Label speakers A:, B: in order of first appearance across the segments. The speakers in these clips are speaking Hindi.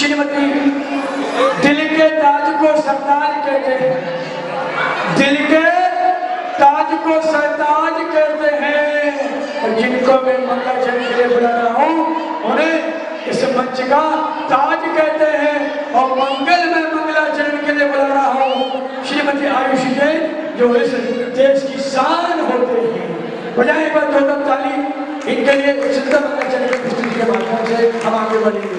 A: श्रीमती दिल के ताज को सरताज कहते हैं, दिल के ताज को सरताज कहते हैं। जिनको मैं मंगलाचरण के लिए बुला रहा हूँ उन्हें इस मंच का ताज कहते हैं और मंगल में मंगलाचरण के लिए बुला रहा हूँ श्रीमती आयुष जैन जो इस देश की शान होते हैं। बजाय पर दो ताली इनके लिए सुंदर मंगलाचरण की प्रस्तुति के माध्यम से हम आगे बढ़ेंगे।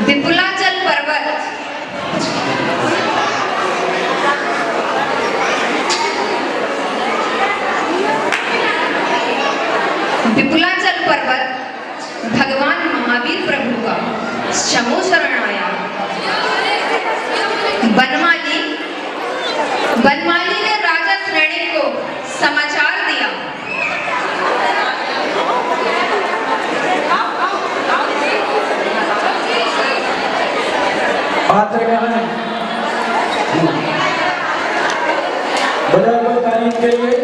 B: विपुलाचल पर्वत विपुलाचल पर्वत भगवान महावीर प्रभु का शमो शरण आया। बनमाली ने राजा श्रेणी को समाचार दिया।
A: बजाय को तारीफ के लिए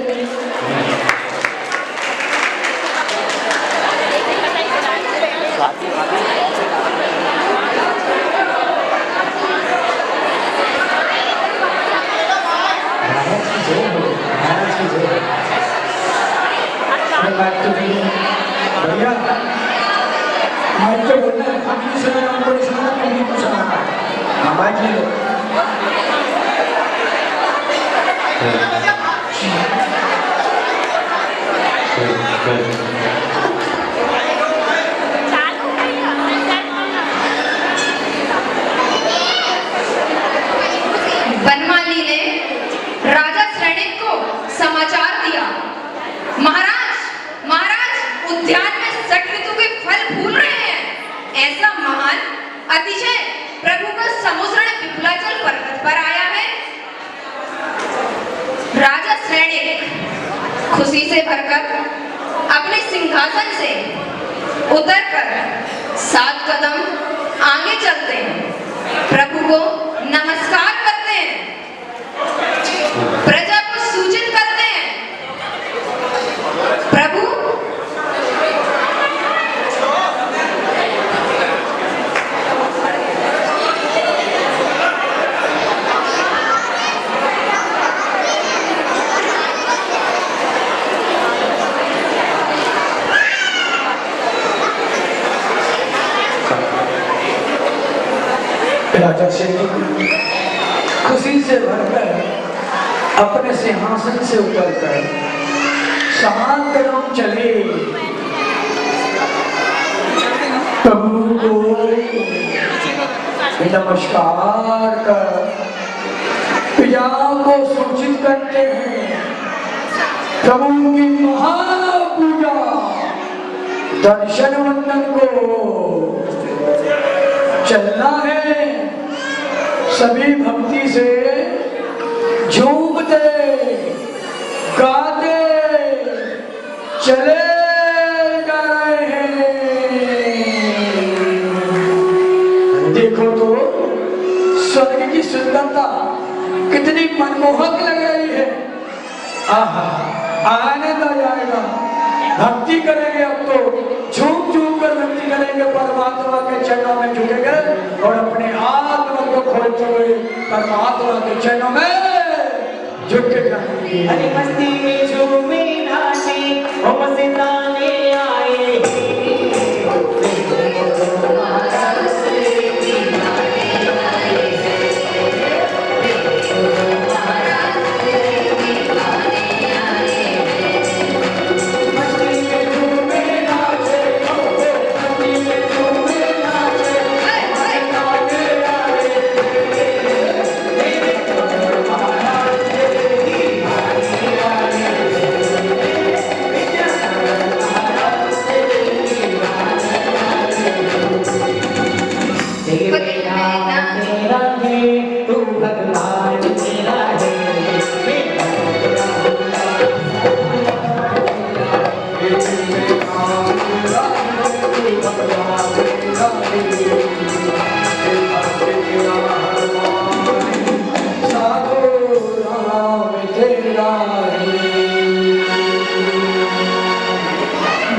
A: भैया मैं तो बोलना अपनी सुना हमको नहीं सुना कहीं को सुना हमारी
B: बनमाली ने राजा श्रेणी को समाचार दिया। महाराज उद्यान में 60 ऋतु के फल फूल रहे हैं। ऐसा महान अतिशय प्रभु का समुद्र विपुलाचल पर्वत पर आया है। राजा श्रेणी खुशी से भरकर अपने सिंहासन से उतरकर 7 कदम आगे चलते हैं, प्रभु को नमस्कार करते हैं, प्रजा को सूचित करते हैं। प्रभु
A: राजा से खुशी से भरकर अपने सिंहासन से उतरकर सात कदम चले प्रभु को नमस्कार कर पिता को सूचित करते हैं। प्रभु की महापूजा दर्शन वंदन को चलना है। सभी भक्ति से झूमते गाते चले जा रहे हैं। देखो तो स्वर्ग की सुंदरता कितनी मनमोहक लग रही है। आहा, आनंद आ जाएगा। भक्ति करेंगे अब तो झूम झूम कर भक्ति करेंगे, परमात्मा के चरणों में झुकेंगे और अपने आत्मा को खोलते हुए परमात्मा के चरणों में झुक के जाएंगे।
C: हरि मस्ती में झूमे नाचे ओ मस्ताने आए।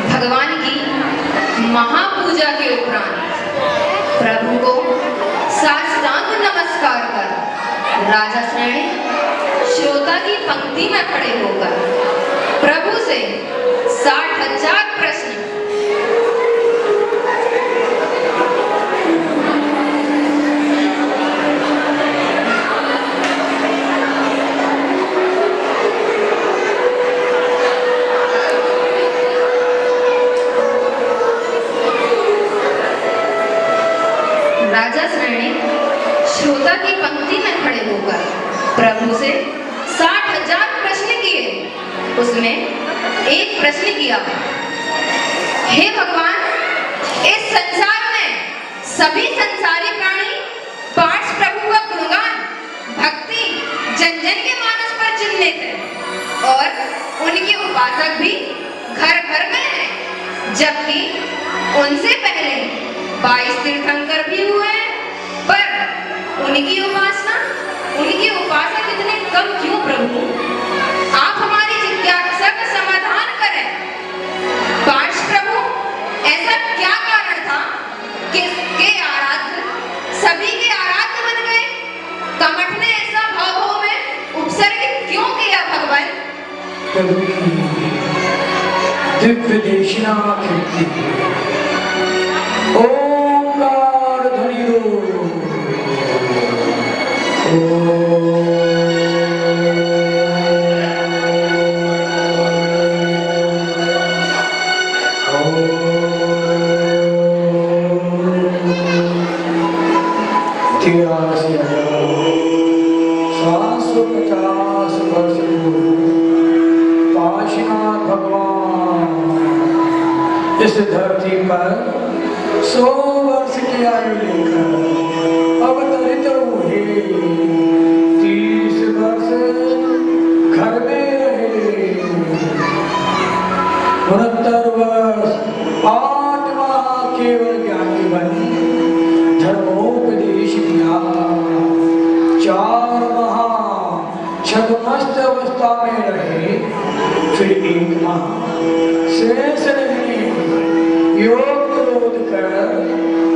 B: भगवान की महापूजा के उपरांत प्रभु को साष्टांग नमस्कार कर राजा श्रेणी श्रोता की पंक्ति में खड़े होकर प्रभु से 60,000 प्रश्न राजा श्रेणी श्रोता की पंक्ति में खड़े होकर प्रभु से 60,000 प्रश्न किए। उसमें एक प्रश्न किया, हे भगवान, इस संसार में सभी संसारी प्राणी पार्थ प्रभु का गुणगान भक्ति जन जन के मानस पर चिन्हित है और उनके उपासक भी घर घर में हैं, जबकि उनसे पहले 22 तीर्थंकर भी हुए, पर उनकी उपासक इतने कम क्यों प्रभु? आप हमारी जिज्ञासा का समाधान करें। पार्थ प्रभु, ऐसा क्या कारण था कि आराध्य सभी के आराध्य बन गए? कमठ ने ऐसा भावों में उपसर्ग क्यों किया भगवान?
A: प्रभु की दिव्य देशना कीर्ति ओंकार ध्वनि इस धरती पर 100 वर्ष की आयु लेकर अवतरित हुए। 30 वर्ष घर में रहे, 69 वर्ष 8 माह केवल ज्ञानी बने, धर्मोपदेश किया। 4 माह छद्मस्त अवस्था में रहे, फिर 1 माह शेष रहे योग क्रोध कर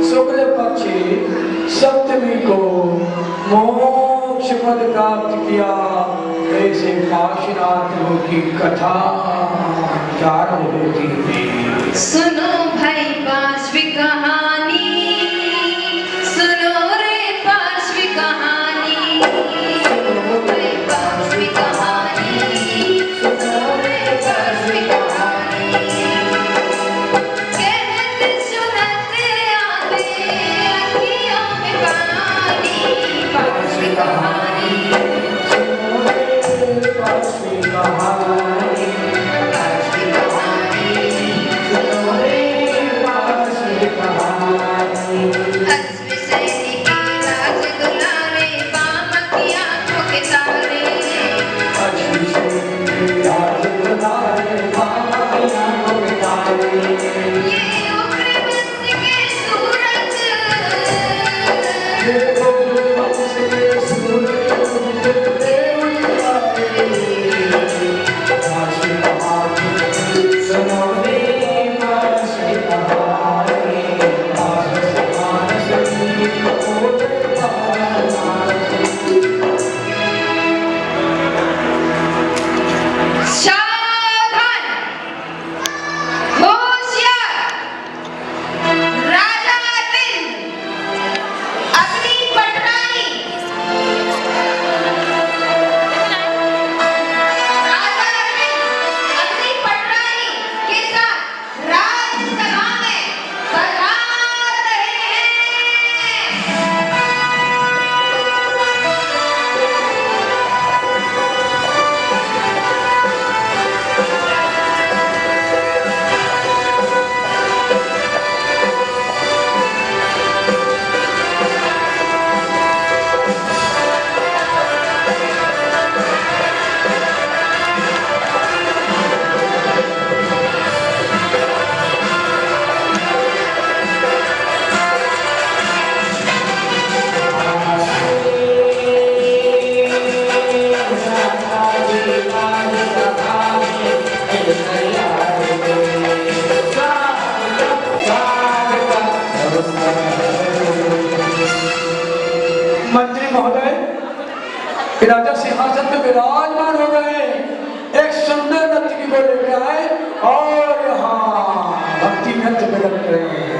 A: शुक्ल पक्ष सप्तमी को मोक्ष पद प्राप्त किया। ऐसे काशीनाथ की कथा प्रारंभ होती है।
B: सुनो भाई पांचवी कहानी, सुनो रे ये उम्र बस के सूरज सावधान होशियार राजा अरविंद अग्नि पटरानी राजा अरविंद अग्नि पटरानी के साथ राजसभा में पधार रहे हैं।
A: मंत्री महोदय, राजा सिंहासन में विराजमान हो गए, एक सुंदर नर्तकी को लेके आए और यहाँ भक्ति नृत्य प्रकट रहे हैं।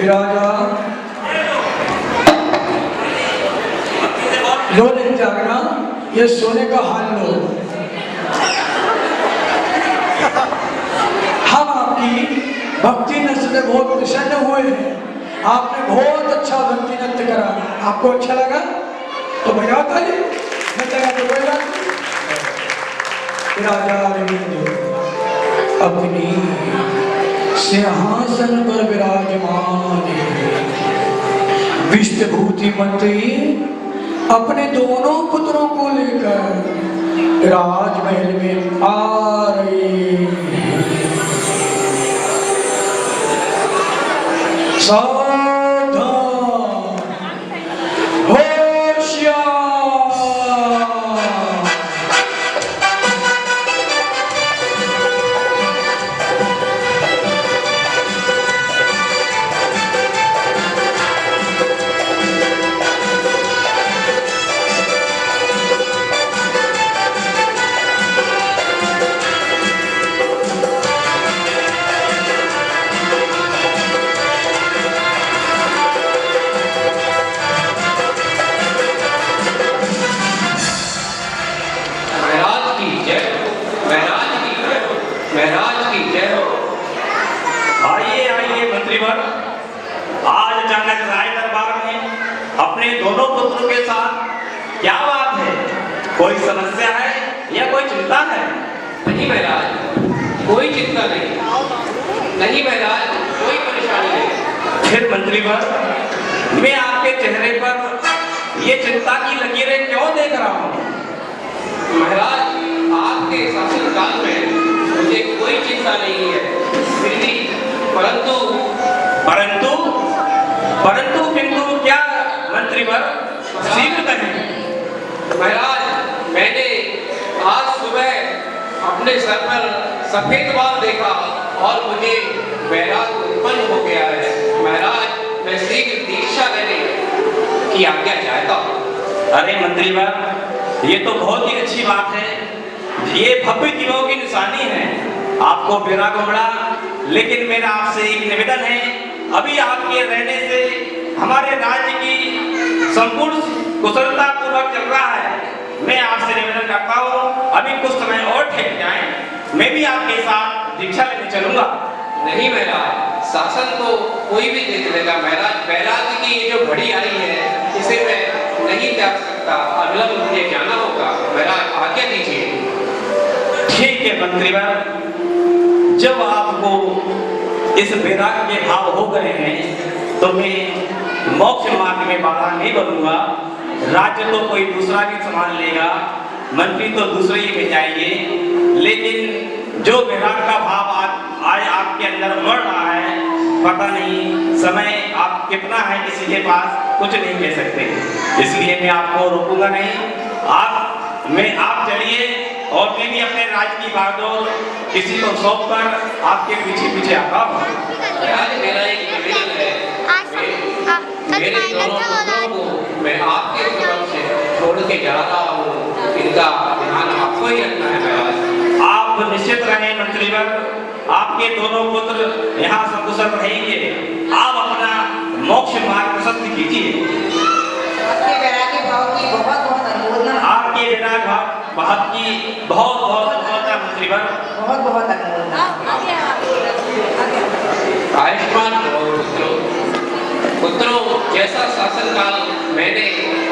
A: राजा लो दिन जागना, ये सोने का हाल लो। हम आपकी भक्ति नृत्य से बहुत प्रसन्न हुए हैं। आपने बहुत अच्छा भक्ति नृत्य करा, आपको अच्छा लगा तो बजाओ ताली, नहीं लगा तो कोई बात नहीं। राजा अरविंद अपनी सिंहासन पर विराजमान है। विष्णुभूति मंत्री अपने दोनों पुत्रों को लेकर राजमहल में आ रहे हैं। सावधान होशियार।
D: अचानक राय दरबार में अपने दोनों पुत्रों के साथ? क्या बात है? कोई समस्या है या कोई चिंता है?
E: नहीं महाराज, कोई चिंता नहीं। नहीं महाराज, कोई परेशानी नहीं।
D: फिर मंत्रीवर, मैं आपके चेहरे पर ये चिंता की लकीरें क्यों देख रहा हूँ?
E: महाराज, आपके शासनकाल में मुझे कोई चिंता नहीं है, फिर भी परंतु
D: परंतु परंतु किंतु क्या मंत्रीवर? शीघ्र कहें।
E: महाराज, मैंने आज सुबह अपने सर पर सफेद बाल देखा और मुझे वैराग उत्पन्न हो गया है। महाराज, मैं शीघ्र दीक्षा लेने की आज्ञा चाहता हूँ।
D: अरे मंत्रीवर, ये तो बहुत ही अच्छी बात है। ये भव्य जीवों की निशानी है। आपको वैराग उमड़ा, लेकिन मेरा आपसे एक निवेदन है, अभी आपके रहने से हमारे राज्य की संपूर्ण कुशलता पूर्वक चल रहा है। मैं आपसे निवेदन करता हूँ, अभी कुछ समय और ठहर जाएं, मैं भी आपके साथ दीक्षा लेने चलूंगा।
E: नहीं महाराज, शासन तो कोई भी देख लेगा महाराज। वैराग्य की ये जो घड़ी आई है, इसे मैं नहीं त्याग सकता। अविलंब मुझे जाना होगा। महाराज, आज्ञा दीजिए।
D: ठीक है मंत्रीवर, जब आपको इस वैराग्य के भाव हो गए हैं तो मैं मोक्ष मार्ग में बाधा नहीं बनूंगा। राज्य तो कोई दूसरा भी संभाल लेगा, मंत्री तो दूसरे ही में जाएंगे, लेकिन जो वैराग का भाव आज आपके अंदर उमड़ रहा है, पता नहीं समय आप कितना है किसी के पास, कुछ नहीं कह सकते। इसलिए मैं आपको रोकूंगा नहीं। आप चलिए और मैं भी अपने राज्य की बागडोर किसी को सौंप कर आपके पीछे पीछे आता हूँ।
E: महाराज, मेरा एक निवेदन है, मेरे दोनों पुत्रों को मैं आपके तरफ से छोड़ के जा रहा हूँ। इनका ध्यान आपको ही रखना है महाराज।
D: आप निश्चित रहें मंत्रीवर, आपके दोनों पुत्र यहाँ सकुशल रहेंगे। आप अपना मोक्ष मार्ग प्रशस्त कीजिए।
F: आपके वैराग्य भाव की बहुत बहुत अनुमोदना।
D: आपके वैराग्य भाव की बहुत बहुत अनुमोदना मंत्रीवर।
F: बहुत बहुत अनुमोदना।
E: आयुष्मान भव पुत्रों, जैसा शासनकाल मैंने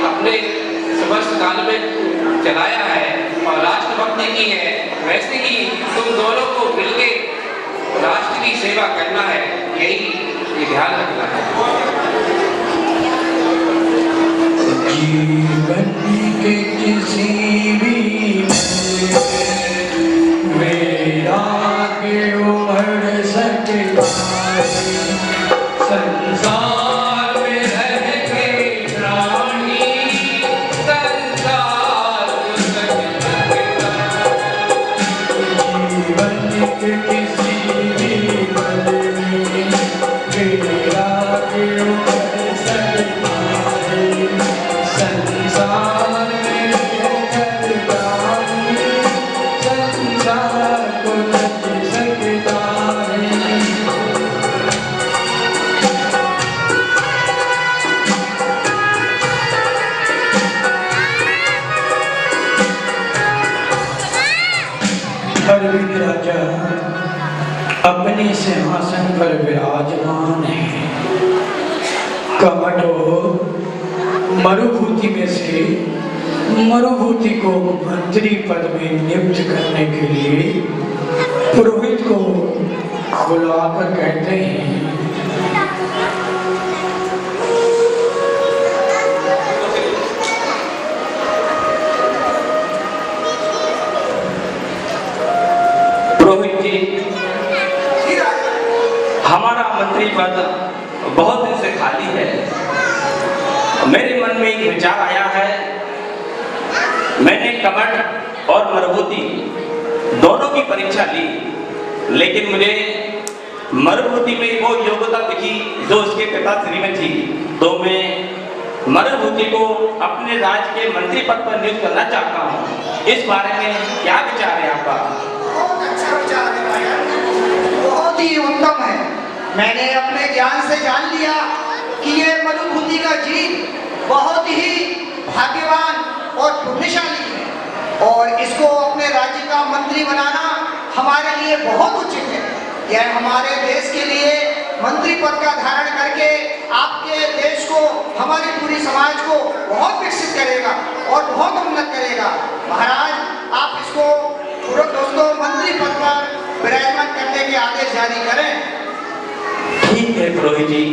E: अपने समस्त काल में चलाया है और राष्ट्रभक्ति की है, वैसे ही तुम दोनों को मिलकर राष्ट्र की सेवा करना है। यही ध्यान रखना है।
A: जीवन के किसी भी वैराग उमड़ सकता है। संसार में रह के प्राणी
E: संसार
A: जीवन के किसी भी पल में वैराग उमड़ सकता है। संसार में रहकर प्राणी संसार को रच सकता है। अरविंद राजा अपने सिंहासन पर विराजमान है। कमटो मरुभूति में से मरुभूति को मंत्री पद में नियुक्त करने के लिए पुरोहित को बुलाकर कहते हैं,
D: पुरोहित जी, हमारा मंत्री पद बहुत दिन से खाली है। मेरे मन में एक विचार आया है। मैंने कमट और मरुभूति दोनों की परीक्षा ली, लेकिन मुझे मरुभूति में वो योग्यता दिखी जो उसके पिता श्री में थी, तो मैं मरुभूति को अपने राज्य के मंत्री पद पर नियुक्त करना चाहता हूँ। इस बारे में क्या विचार है आपका?
G: बहुत अच्छा विचार है भाई, बहुत ही उत्तम है। मैंने अपने ज्ञान से जान लिया कि ये मरुभूति का जीव बहुत ही भाग्यवान और पुण्यशाली है और इसको अपने राज्य का मंत्री बनाना हमारे लिए बहुत उचित है। यह हमारे देश के लिए मंत्री पद का धारण करके आपके देश को, हमारी पूरी समाज को बहुत विकसित करेगा और बहुत उन्नत करेगा। महाराज, आप इसको दोस्तों मंत्री पद पर विराजमान करने के आदेश जारी करें।
D: ठीक है पुरोहित जी,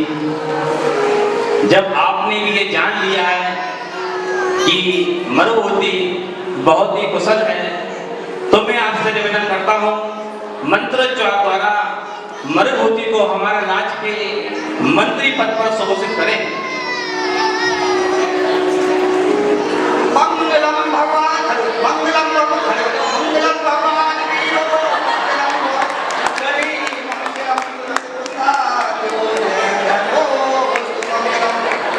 D: जब आपने भी ये जान लिया है कि मरुभूति बहुत ही कुशल है, तो मैं आपसे निवेदन करता हूँ मंत्रोच्चार द्वारा मरुभूति को हमारे राज्य के मंत्री पद पर सुघोषित करें।
G: मंगलम भगवान, मंगलम भगवान, मंगलम भगवान वीरो, मंगलम गरी, मंगलम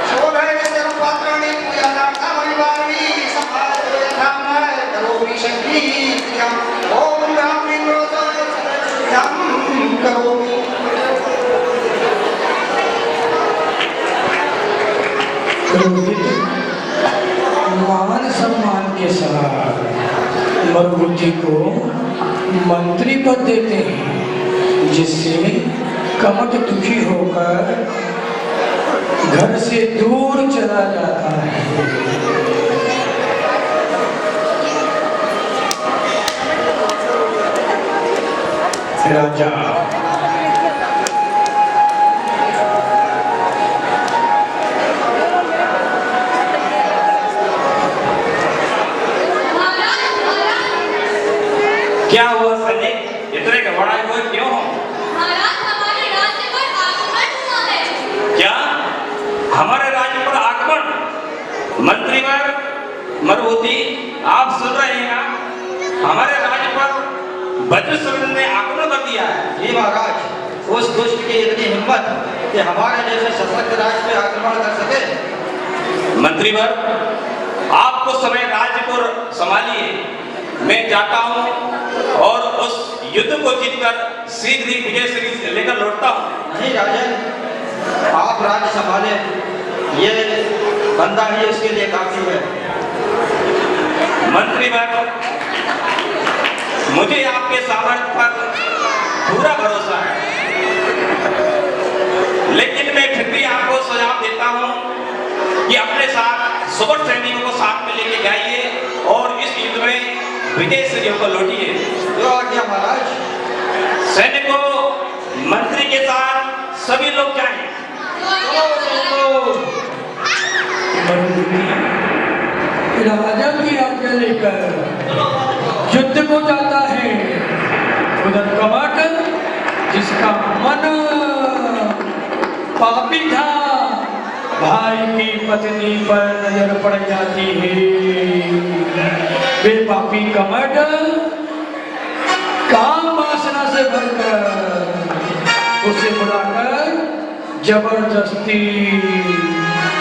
G: शोभे सर्वपात्राणि पूजनार्थं वैवाहि समाजो यथामय करोमि शक्तिं। ओम राम करोमि।
A: मान सम्मान के साथ मरुभूति को मंत्री पद देते हैं, जिससे कमट दुखी होकर घर से दूर चला जाता है। राजा
D: क्या हुआ सैनिक, इतने घबराए हुए क्यों हो?
H: महाराज, हमारे राज्य पर आक्रमण हुआ है।
D: क्या हमारे राज्य पर आक्रमण? मंत्रीवर मरुभूति, आप सुन रहे हैं ना? हमारे राज्य पर वज्रसुर ने आक्रमण कर दिया है।
I: जी महाराज, उस दुष्ट की इतनी हिम्मत कि हमारे जैसे सशक्त राज्य पे आक्रमण कर सके।
D: मंत्रीवर, आप कुछ समय राज्य को संभालिए, मैं जाता हूँ और उस युद्ध को जीतकर शीघ्र ही विजय श्री लेकर लौटता हूँ।
I: नहीं राजन, आप राज्य संभाले, ये बंदा ही उसके लिए काफी है।
D: मंत्रीवर, मुझे आपके सामर्थ्य पर पूरा भरोसा है, लेकिन मैं फिर भी आपको सुझाव देता हूँ कि अपने साथ सुपर सैनिकों को साथ में लेके जाइए और इस युद्ध में विजय श्री को लौटिए।
I: जो आज्ञा महाराज।
D: सैनिकों, मंत्री के साथ सभी लोग जाएं।
A: राजा की आज्ञा लेकर युद्ध को जाता है। उधर कमट, जिसका मन पापी था, भाई की पत्नी पर नजर पड़ जाती है। वे पापी कमट काम वासना से भरकर उसे बुलाकर जबरदस्ती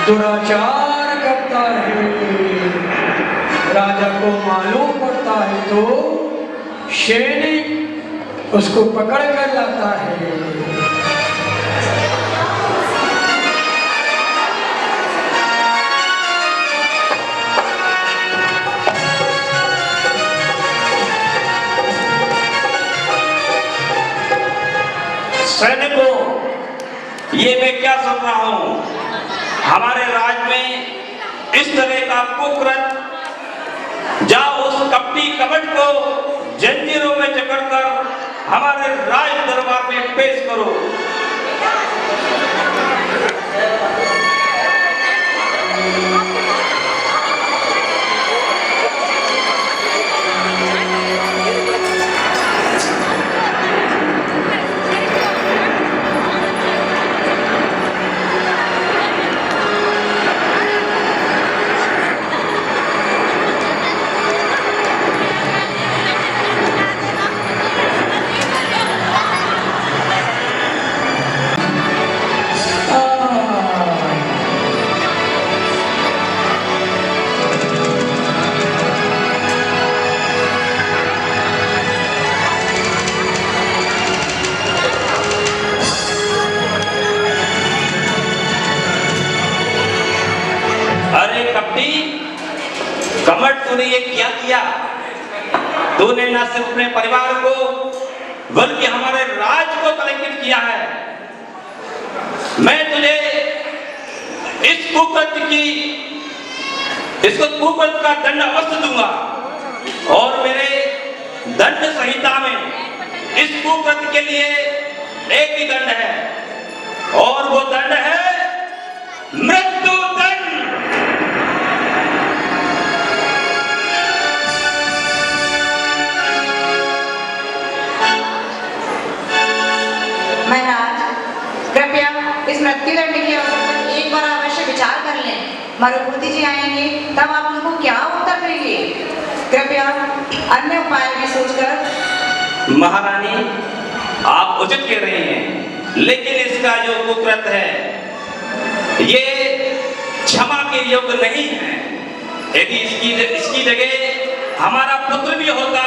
A: दुराचार करता है। राजा को मालूम पड़ता है तो सैनिक उसको पकड़ कर लाता है।
D: सैनिकों, ये मैं क्या सुन रहा हूं? हमारे राज्य में इस तरह का कुकृत, जाओ उस कपटी कमट को जंजीरों में जकड़कर हमारे राज दरबार में पेश करो। कमट, तूने ये क्या किया? तूने न सिर्फ अपने परिवार को बल्कि हमारे राज्य को कलंकित किया है। मैं तुझे इस कुकृत्य का दंड अवश्य दूंगा और मेरे दंड संहिता में इस कुकृत्य के लिए एक ही दंड है और वो दंड है मृत्यु दंड।
F: महाराज, कृपया इस मृत्युदंड की अवसर पर एक बार अवश्य विचार कर लें। मरुभूति जी आएंगे तब आप उनको क्या उत्तर देंगे? कृपया अन्य उपाय भी सोचकर।
D: महारानी, आप उचित कह रही हैं, लेकिन इसका जो कुकृत्य है ये क्षमा के योग्य नहीं है। यदि इसकी जगह हमारा पुत्र भी होता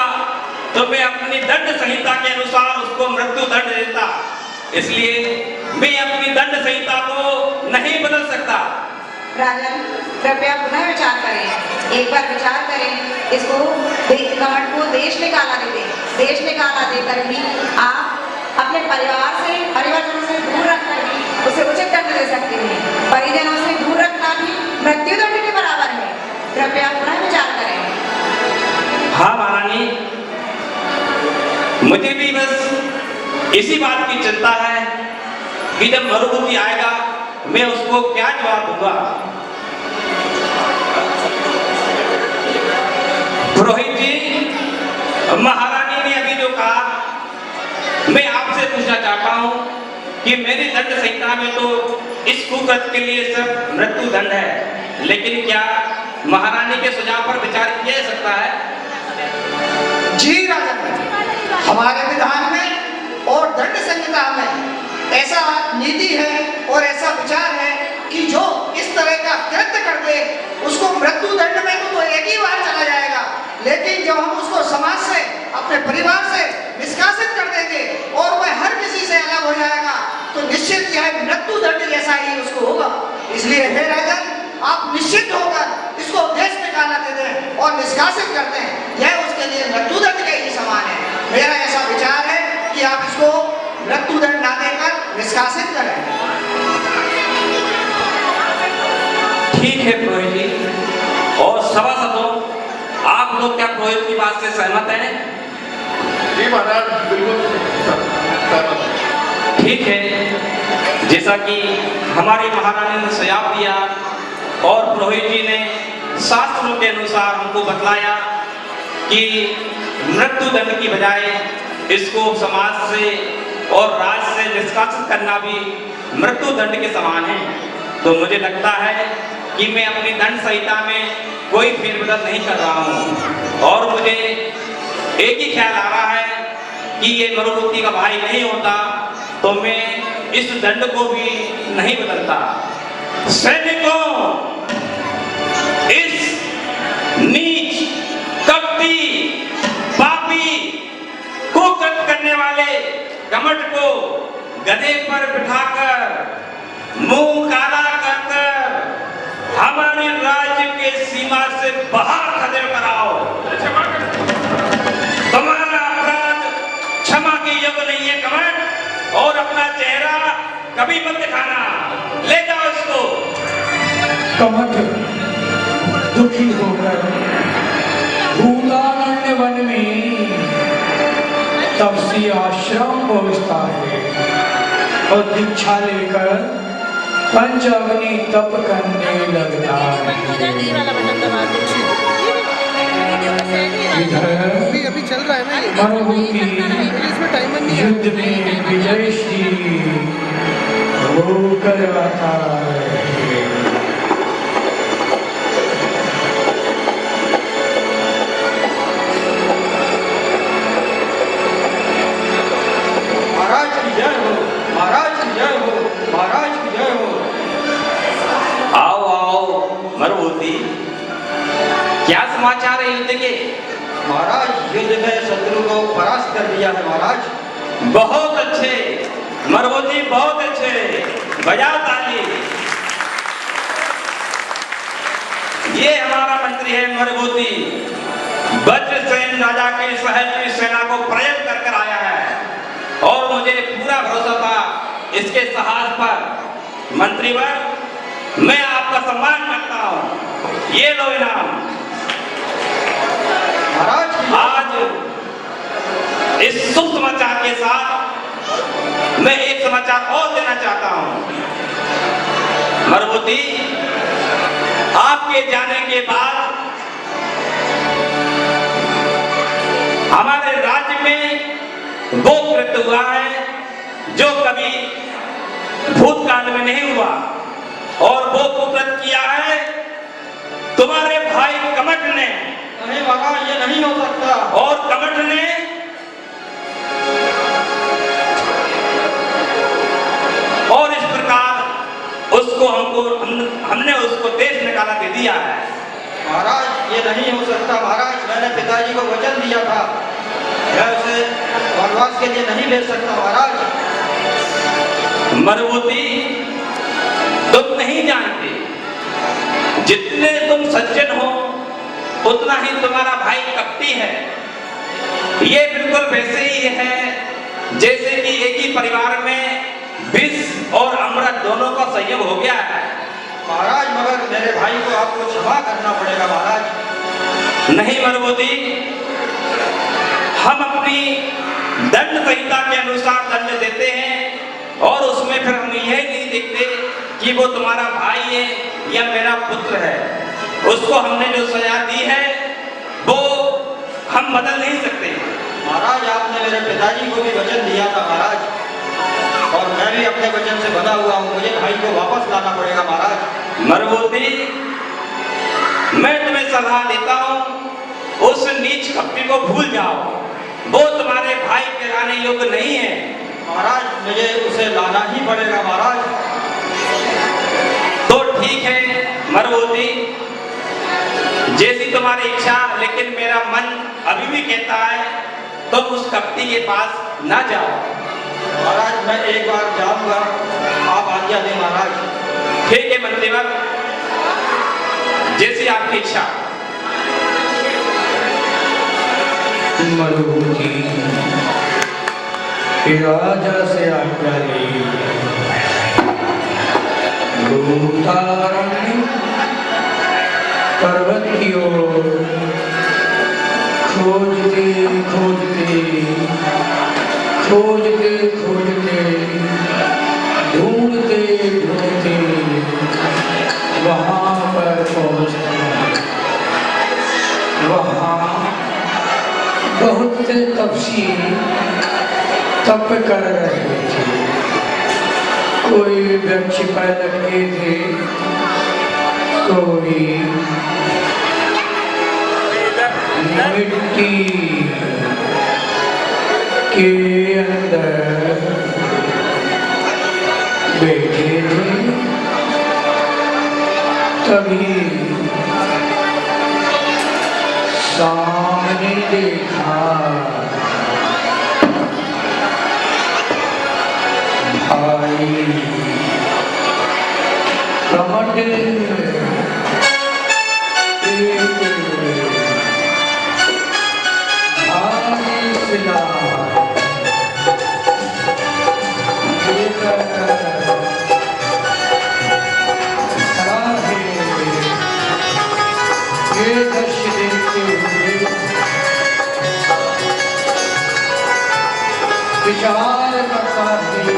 D: तो मैं अपनी दंड संहिता के अनुसार उसको मृत्यु दंड देता। इसलिए मैं अपनी दंड संहिता को नहीं बदल सकता।
F: राजन, कृपया पुनः विचार करें, एक बार विचार करें। इसको कमट को देश निकाला देकर भी आप अपने परिवारजनों से दूर रखकर भी उसे उचित दंड दे सकते हैं। परिजनों से दूर रखना भी मृत्युदंड के बराबर है। कृपया पुनः विचार करें।
D: हाँ महारानी, मुझे भी बस इसी बात की चिंता है कि जब मरुभूति आएगा मैं उसको क्या जवाब दूंगा। पुरोहित जी, महारानी ने अभी जो कहा मैं आपसे पूछना चाहता हूं कि मेरी दंड संहिता में तो इस कुकृत्य के लिए सिर्फ मृत्यु दंड है, लेकिन क्या महारानी के सुझाव पर विचार किया जा सकता है?
G: जी राजन, हमारे विधान में और दंड संहिता में ऐसा नीति है और ऐसा विचार है कि जो इस तरह का कृत्य कर दे उसको मृत्यु दंड में तो एक ही बार चला जाएगा, लेकिन जब हम उसको समाज से, अपने परिवार से निष्कासित कर देंगे और वह हर किसी से अलग हो जाएगा तो निश्चित यह मृत्यु दंड जैसा ही उसको होगा। इसलिए हे राजन, आप निश्चित होकर इसको देश निकाला देते हैं और निष्कासित करते हैं, यह उसके लिए मृत्यु दंड के ही समान है। मेरा ऐसा विचार है कि आप इसको मृत्यु दंड ना देकर निष्कासित करें।
D: ठीक है पुरोहित जी। और सभासदों, आप लोग क्या पुरोहित की बात से सहमत हैं?
J: जी महाराज, बिल्कुल सहमत।
D: ठीक है, जैसा कि हमारी महारानी ने सुझाव दिया और पुरोहित जी ने शास्त्रों के अनुसार हमको बतलाया कि मृत्यु दंड की बजाय इसको समाज से और राज्य से निष्कासित करना भी मृत्यु दंड के समान है, तो मुझे लगता है कि मैं अपनी दंड संहिता में कोई फेरबदल नहीं कर रहा हूँ। और मुझे एक ही ख्याल आ रहा है कि ये मरुभूति का भाई नहीं होता तो मैं इस दंड को भी नहीं बदलता। सैनिकों, इस नीच, कपटी, पापी, कुकृत्य करने वाले कमट को गधे पर बिठाकर मुंह काला कर हमारे राज्य के सीमा से बाहर खदेड़ कराओ। तुम्हारा अपराध क्षमा के योग्य नहीं है कमट, और अपना चेहरा कभी मत दिखाना। ले जाओ इसको।
A: कमट दुखी होकर भूतारण्य वन में तपसी आश्रम पहुंचता है और दीक्षा लेकर पंच अग्नि तप करने लगता है।
J: अभी चल रहा है ना ये
A: मरुभूति
J: इसमें टाइमर नहीं है।
A: युद्ध में विजयश्री होकर आता है।
I: महाराज की जय हो, महाराज की जय हो, महाराज की जय हो।
D: आओ आओ मरुभूति, क्या समाचार है युद्ध के?
I: महाराज, युद्ध में शत्रु को परास्त कर दिया है महाराज।
D: बहुत अच्छे मरुभूति, बहुत अच्छे, बजाओ ताली। ये हमारा मंत्री है मरुभूति, वज्रसेन राजा के शहर की सेना को पराजित कर आया है और मुझे पूरा भरोसा था इसके साहस पर मंत्रीवर मैं आपका सम्मान करता हूँ। ये लो इनाम।
I: महाराज
D: आज इस शुभ समाचार के साथ मैं एक समाचार और देना चाहता हूँ। मरबूती, आपके जाने के बाद हमारे राज्य में वो कृत्य हुआ है जो कभी भूतकाल में नहीं हुआ, और वो कुकृत्य किया है तुम्हारे भाई कमट ने।
I: नहीं महाराज, ये नहीं हो सकता।
D: और कमट ने और इस प्रकार उसको हमने उसको देश निकाला दे दिया है।
I: महाराज ये नहीं हो सकता। महाराज मैंने पिताजी को वचन दिया था, मैं उसे वनवास के लिए नहीं भेज सकता। महाराज
D: मरबूती, तुम नहीं जानते, जितने तुम सज्जन हो उतना ही तुम्हारा भाई कपटी है। ये बिल्कुल वैसे ही है जैसे कि एक ही परिवार में विष और अमृत दोनों का संयोग हो गया है।
I: महाराज मगर मेरे भाई को आपको क्षमा करना पड़ेगा। महाराज
D: नहीं मरबूती, हम अपनी दंड संहिता के अनुसार दंड देते हैं, और उसमें फिर हम यह नहीं देखते कि वो तुम्हारा भाई है या मेरा पुत्र है। उसको हमने जो सजा दी है वो हम बदल नहीं सकते।
I: महाराज आपने मेरे पिताजी को भी वचन दिया था महाराज, और मैं भी अपने वचन से बना हुआ हूँ। मुझे भाई को वापस लाना पड़ेगा। महाराज
D: मरबूती, मैं तुम्हें सलाह देता हूँ, उस नीच कपटी को भूल जाओ। वो तुम्हारे भाई कहलाने योग्य नहीं है।
I: महाराज मुझे उसे लाना ही पड़ेगा। महाराज
D: तो ठीक है मरबूती, जैसी तुम्हारी इच्छा, लेकिन मेरा मन अभी भी कहता है तुम उस कपटी के पास ना जाओ।
I: महाराज मैं एक बार जाऊंगा, आप आज्ञा दें महाराज।
D: ठीक है मंत्रीवर, जैसी आपकी इच्छा।
A: मरबूती राजा से आज्ञा ली, दूतारण्य पर्वत की ओर खोजते खोजते खोजते खोजते ढूंढते ढूंढते वहाँ पर पहुँचे। वहाँ बहुत तपसी तप कर रहे थे। कोई वृक्ष पर लगे थे, कोई मिट्टी के अंदर बैठे थे। तभी सामने देखा भाई कमट भारी सिला ये दृश्य देखते हुए विचार करता है।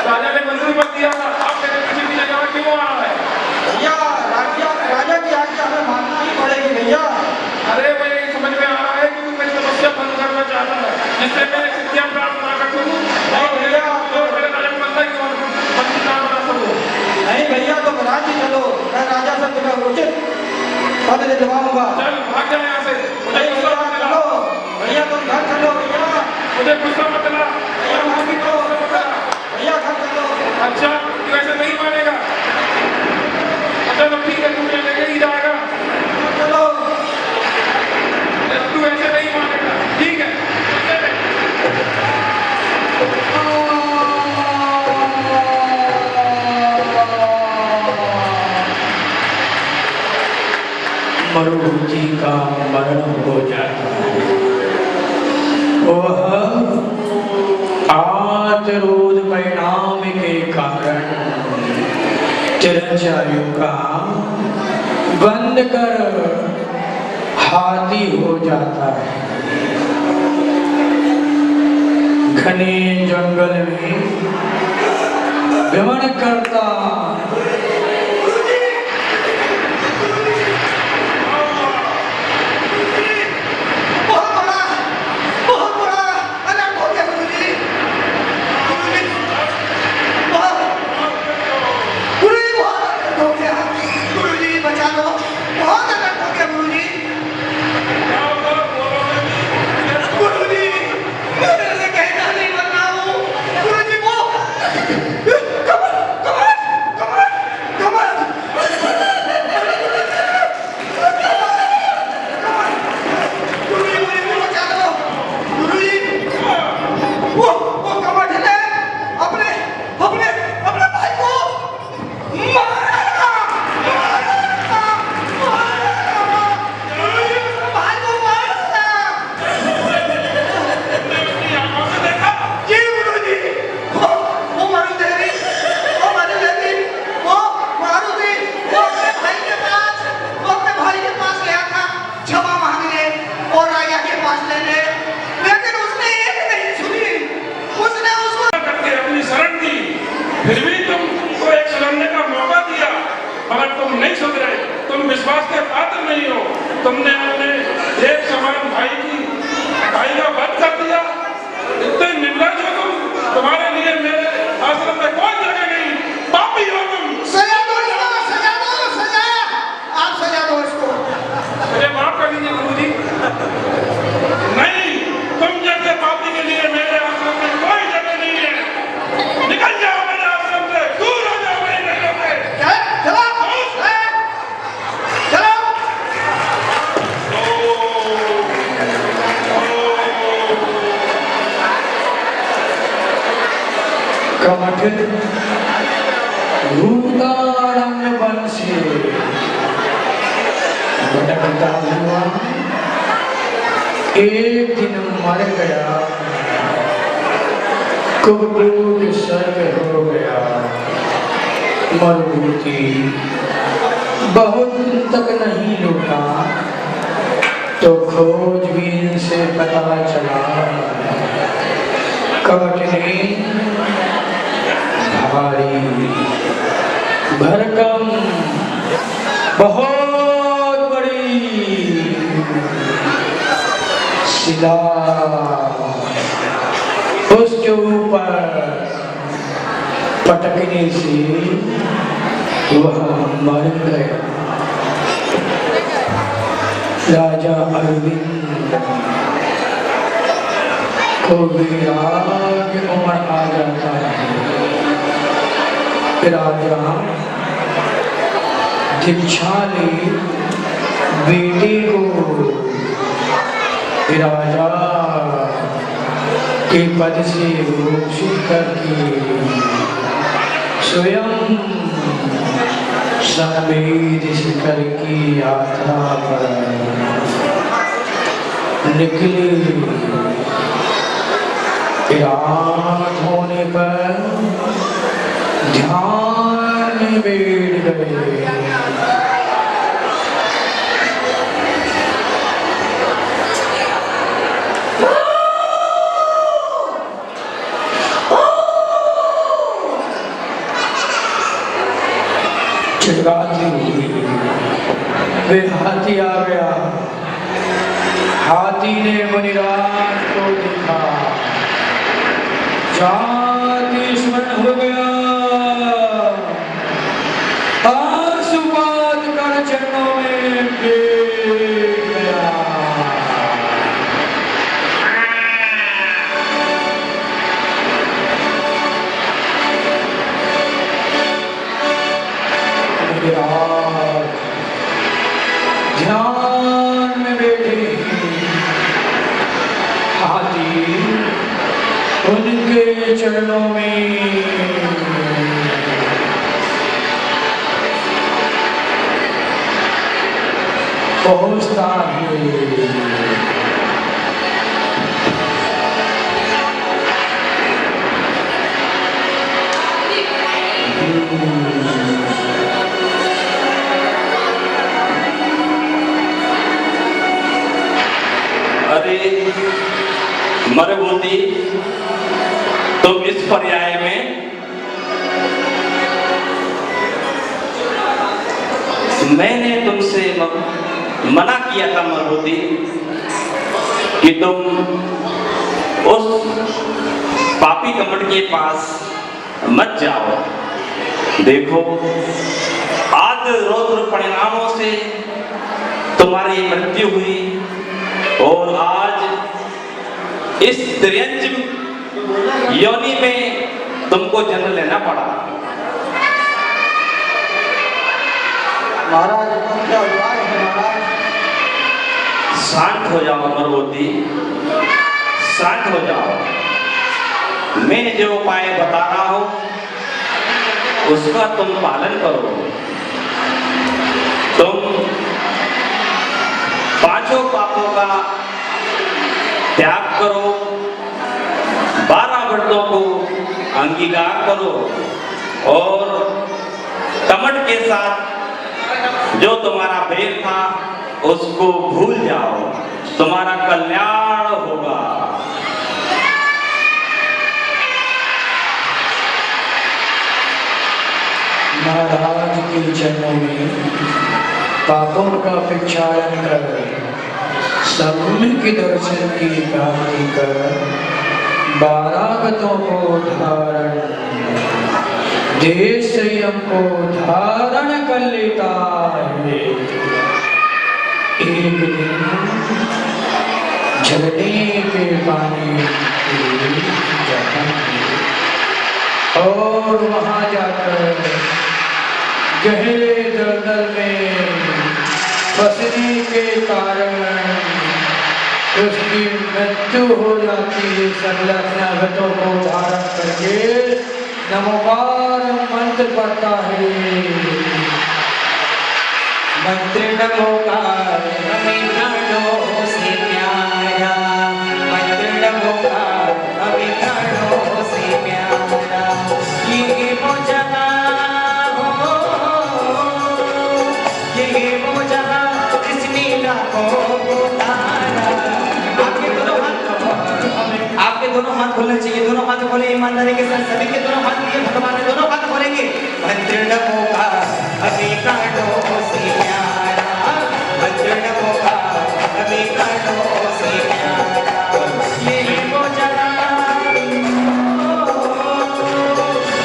J: राजा ने मंजूर कर दिया, आप मेरे पीछे की जगह क्यों आ रहा है?
I: भैया राजा की आज्ञा हमें मानना ही पड़ेगी। भैया?
J: अरे भाई समझ में आ रहा है कि तू मेरी तपस्या भंग करना चाहता है, जिससे मैं सिद्धियां प्राप्त ना कर सकूं और मेरे राजा को बनता क्यों मंत्री ना बना सकूं।
I: नहीं भैया, तुम राजी चलो, मैं राजा से तुम्हें उचित पद दिलवाऊंगा।
J: चल भाग जा यहाँ से, मुझे
I: नहीं
J: गुस्सा
I: भैया,
J: मत दिला,
I: चलो भैया, तुम घर चलो भैया।
J: मुझे गुस्सा मत दिला,
I: भैया घर चलो,
J: गुस्सा मत दिला।
I: भैया घर चलो।
J: अच्छा तू ऐसे नहीं मानेगा, अच्छा तो ठीक है तू मुझे लेके ही जाएगा,
I: चलो
J: तू ऐसे नहीं मानेगा, ठीक है।
A: मरुभूति का मरण हो जाता है। वह आतरोध परिणाम के कारण चिरंजीवी का बंद कर हाथी हो जाता है। घने जंगल में भ्रमण करता
G: बहुत बड़ा अनर्थ हो गया गुरुजी। गुरुजी बहुत अनर्थ हो गया। गुरुजी बचा लो, बहुत अनर्थ हो गया गुरुजी। गुरुजी मेरे से कहना नहीं बनना हूँ। गुरुजी वो कमर कमर कमर कमर गुरुजी मुझे बचा लो। गुरुजी वो कमर ढले अपने अपने अपने भाई को मारेगा। गुरुजी अपने भाई को मारेगा। जी गुरुजी वो मारुदेवी वो मारुति वो अपने भाई के पास गया था क्षमा मांगने और राजा के पास लेने, लेकिन उसने एक नहीं सुनी। उसने उसको
J: करके अपनी शरण दी, फिर भी तुमको एक सुधरने का मौका दिया, मगर तुम नहीं सुधरे, तुम विश्वास के पात्र नहीं हो। तुमने अपने एक समान भाई का वध कर दिया। इतने निर्लज हो तुम, तुम्हारे लिए मेरे आश्रम में कोई जगह नहीं, पापी हो तुम।
G: सजा दो इसको, सजा दो, सजा आप सजा दो इसको।
J: मुझे माफ कर दीजिए गुरुजी। नहीं, तुम जैसे पापी के लिए मेरे आश्रम में कोई जगह नहीं है। निकल जाओ मेरे आश्रम से, दूर हो जाओ मेरी नजरों से।
G: चलो चलो
A: कमठ भूतारण्य वन से भटकता हुआ एक दिन मर गया। कुबूत स्वर्ग हो गया। मरुभूति बहुत दिन तक नहीं लौटा तो खोजबीन से पता चला कवच ने भारी भरकम बहुत बड़ी शिला उसके ऊपर पटकने से वह मर गया। राजा अरविंद को विराग उम्र आ जाता है। राजा दीक्षा ले बेटे को राजा के पद से घोषित करके स्वयं समेत शिखर की यात्रा पर निकले। रात होने पर ध्यान में बैठ गए। चिल्लाती हुई वे हाथी आ गया। हाथी ने मुनिराज को देखा, जाति स्मरण हो गया, आशीर्वाद कर चरणों में गिर गया। ध्यान में बैठे हाथी उनके चरणों में पहुंचता है।
D: अरे मरुभूति, तुम इस पर्याय में मैंने तुमसे मना किया था मरुभूति कि तुम उस पापी कमट के पास मत जाओ। देखो, आज रौद्र परिणामों से तुम्हारी मृत्यु हुई और आज इस त्रियंज योनि में तुमको जन्म लेना पड़ा।
I: महाराज क्या हुआ है महाराज?
D: शांत हो जाओ मरुभूति, शांत हो जाओ। मैं जो उपाय बता रहा हूं उसका तुम पालन करो। तुम पांचों पापों का त्याग करो, 12 व्रतों को अंगीकार करो और कमट के साथ जो तुम्हारा बैर था उसको भूल जाओ, तुम्हारा कल्याण होगा।
A: महाराज के चरणों में पापों का प्रक्षालन कर, समुद्र के दर्शन की प्राप्ति कर, 12 व्रतों को धारण, देश संयम को धारण कर लेता है। एक दिन झरने के पानी जाता है और वहां जाकर गहरे दलदल में फंसने के कारण उसकी मृत्यु हो जाती है। संलग्न व्रतों को धारण करके नमोकार मंत्र पढ़ता है।
C: मंत्र नमोकार हमें प्राणों से प्यारा, मंत्र नमोकार हमें प्राणों से प्यारा। ये वो जगह हो, ये वो जगह जिसने लाखों को तारा। आपके दोनों हाथ खोलने चाहिए, दोनों हाथ खोले ईमानदारी के साथ, सभी के दोनों हाथ लिए भगवान ने दोनों हाथ खोलेंगे। मंत्र नमोकार हमें प्राणों से प्यारा, मंत्र नमोकार हमें प्राणों से प्यारा। ये वो जगह,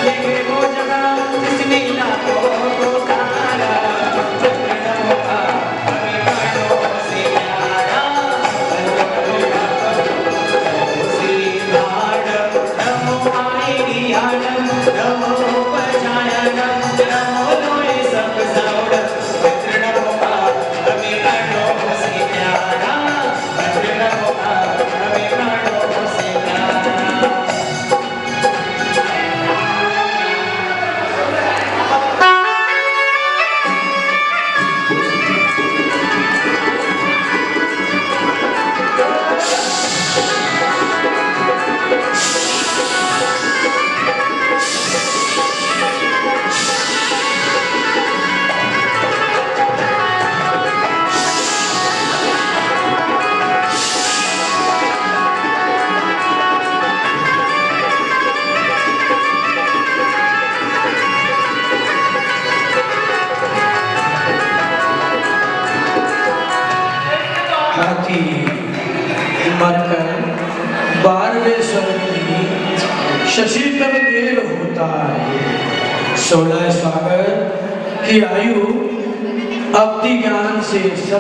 C: ये वो जगह जिसने लाखों को तारा। मंत्र नमोकार हमें प्राणों से प्यारा, नमो आयनियाणम, नमो उपजायनम, नमो लोए सब सौड़। मंत्र नमोकार हमें प्राणों से प्यारा, मंत्र नमोकार हमें प्राणों से प्यारा।
A: हाथी मरकर 12वें स्वर्ग की शशि तब देर होता है। 16 सागर की आयु अवधि ज्ञान से